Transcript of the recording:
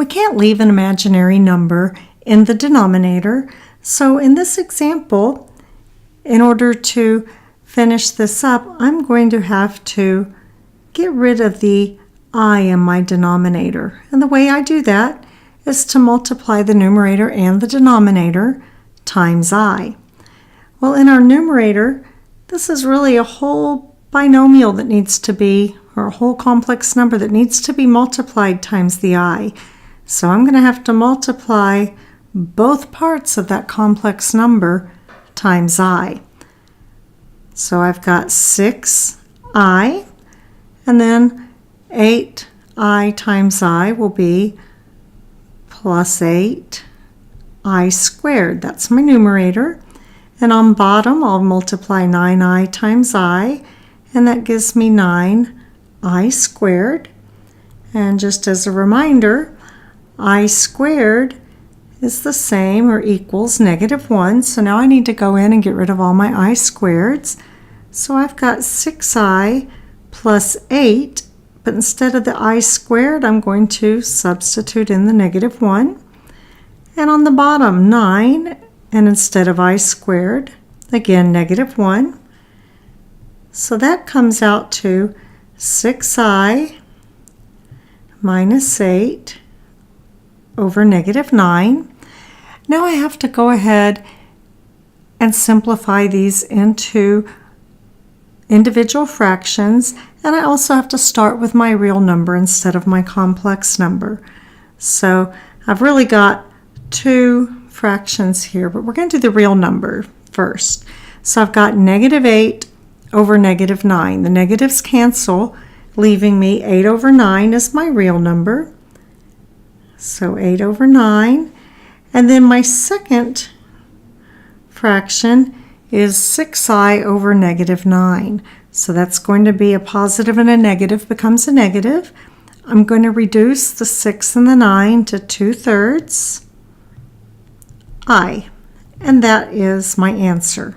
We can't leave an imaginary number in the denominator, so in this example, in order to finish this up, I'm going to have to get rid of the I in my denominator. And the way I do that is to multiply the numerator and the denominator times I. Well, in our numerator, this is really a whole binomial that needs to be, or a whole complex number that needs to be multiplied times the I. So I'm going to have to multiply both parts of that complex number times I. So I've got 6I, and then 8I times I will be plus 8I squared. That's my numerator. And on bottom, I'll multiply 9I times I, and that gives me 9I squared. And just as a reminder, I squared is the same or equals -1. So now I need to go in and get rid of all my I squareds. So I've got 6I plus 8, but instead of the I squared, I'm going to substitute in the -1. And on the bottom, 9, and instead of I squared, again, -1. So that comes out to 6I minus 8 over -9. Now I have to go ahead and simplify these into individual fractions, and I also have to start with my real number instead of my complex number. So I've really got two fractions here, but we're going to do the real number first. So I've got -8 over -9. The negatives cancel, leaving me 8 over 9 as my real number. So 8 over 9. And then my second fraction is 6I over -9. So that's going to be a positive and a negative becomes a negative. I'm going to reduce the 6 and the 9 to 2/3 I. And that is my answer.